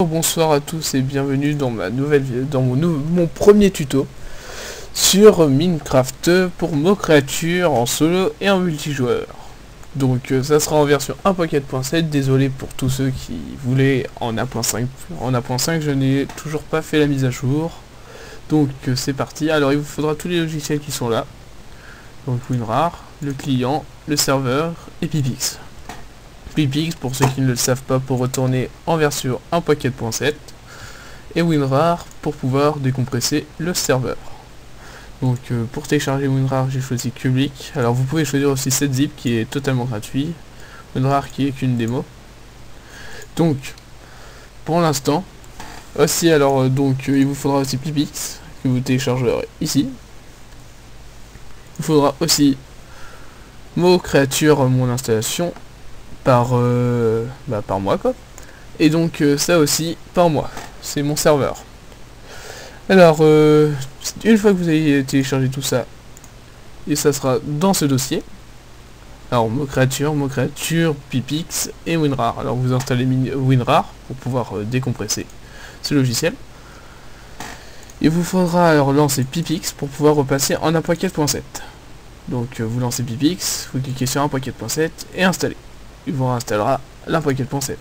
Bonsoir à tous et bienvenue dans ma nouvelle dans mon premier tuto sur Minecraft pour Mo Creature en solo et en multijoueur. Donc ça sera en version 1.4.7, désolé pour tous ceux qui voulaient en 1.5. En 1.5 je n'ai toujours pas fait la mise à jour. Donc c'est parti, alors il vous faudra tous les logiciels qui sont là. Donc WinRAR, le client, le serveur et Pipix. Pipix, pour ceux qui ne le savent pas, pour retourner en version 1.4.7 et WinRAR pour pouvoir décompresser le serveur. Donc pour télécharger WinRAR, j'ai choisi Public. Alors vous pouvez choisir aussi 7zip qui est totalement gratuit, WinRAR qui est qu'une démo. Donc pour l'instant aussi, alors il vous faudra aussi Pipix que vous téléchargerez ici. Il faudra aussi Mo Creature, mon installation par mois quoi, et donc ça aussi par mois, c'est mon serveur. Alors une fois que vous avez téléchargé tout ça, et ça sera dans ce dossier, alors Mo Creature, Pipix et WinRAR. Alors vous installez WinRAR pour pouvoir décompresser ce logiciel. Il vous faudra alors lancer Pipix pour pouvoir repasser en 1.4.7. Donc vous lancez Pipix, vous cliquez sur 1.4.7 et installez. Il vous réinstallera l'1.4.7. Vous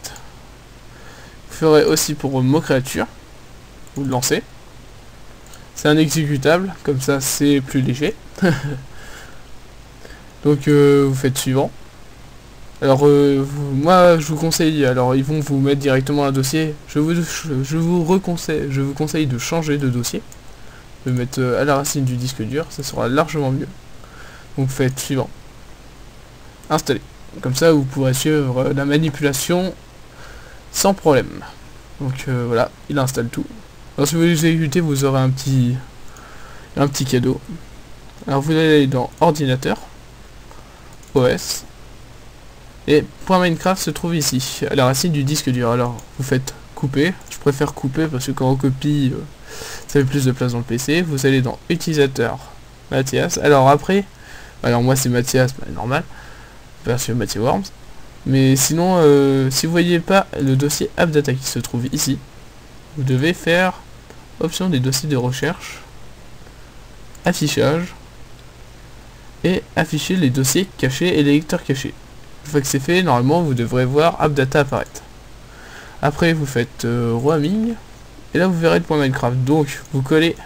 ferez aussi pour Mo Creature, vous le lancez. C'est un exécutable, comme ça c'est plus léger. Donc vous faites suivant. Alors moi je vous conseille, alors ils vont vous mettre directement un dossier. Je vous conseille de changer de dossier, de mettre à la racine du disque dur, ça sera largement mieux. Donc faites suivant. Installez. Comme ça vous pourrez suivre la manipulation sans problème. Donc voilà, il installe tout. Alors si vous l'exécutez, vous aurez un petit cadeau. Alors vous allez dans ordinateur, OS, et .minecraft se trouve ici, à la racine du disque dur. Alors vous faites couper, je préfère couper parce que quand on copie, ça fait plus de place dans le PC. Vous allez dans utilisateur, Mathias. Alors après, alors moi c'est Mathias, normal, version Mathieu Worms. Mais sinon, si vous voyez pas le dossier AppData qui se trouve ici, vous devez faire option des dossiers de recherche, affichage, et afficher les dossiers cachés et les lecteurs cachés. Une fois que c'est fait, normalement vous devrez voir AppData apparaître. Après vous faites roaming, et là vous verrez le .minecraft. Donc vous collez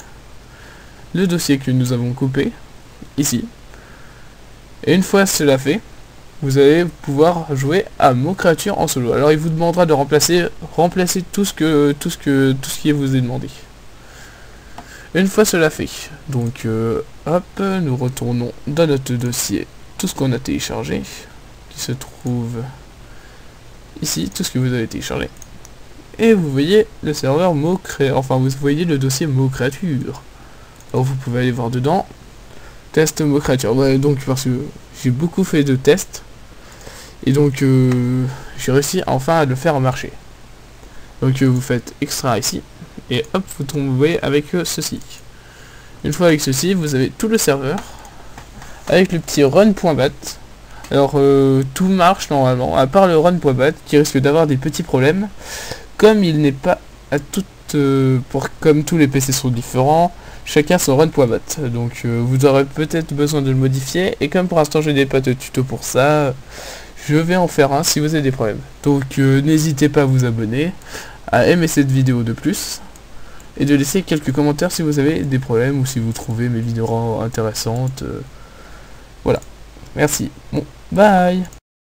le dossier que nous avons coupé ici. Et une fois cela fait, vous allez pouvoir jouer à Mo Creature en solo. Alors il vous demandera de remplacer tout ce qui vous est demandé. Une fois cela fait, donc hop, nous retournons dans notre dossier, tout ce qu'on a téléchargé, qui se trouve ici, tout ce que vous avez téléchargé. Et vous voyez le serveur Mo Creature, enfin vous voyez le dossier Mo Creature. Alors vous pouvez aller voir dedans, test Mo Creature. Ouais, donc parce que j'ai beaucoup fait de tests, et donc j'ai réussi enfin à le faire marcher. Donc vous faites extra ici, et hop, vous tombez avec ceci. Une fois avec ceci, vous avez tout le serveur, avec le petit run.bat. Alors tout marche normalement, à part le run.bat qui risque d'avoir des petits problèmes, comme il n'est pas à toutes, comme tous les PC sont différents, chacun son run.bat. Donc vous aurez peut-être besoin de le modifier, et comme pour l'instant je n'ai pas de tuto pour ça, je vais en faire un si vous avez des problèmes. Donc n'hésitez pas à vous abonner, à aimer cette vidéo de plus, et de laisser quelques commentaires si vous avez des problèmes ou si vous trouvez mes vidéos intéressantes. Voilà. Merci. Bon, bye.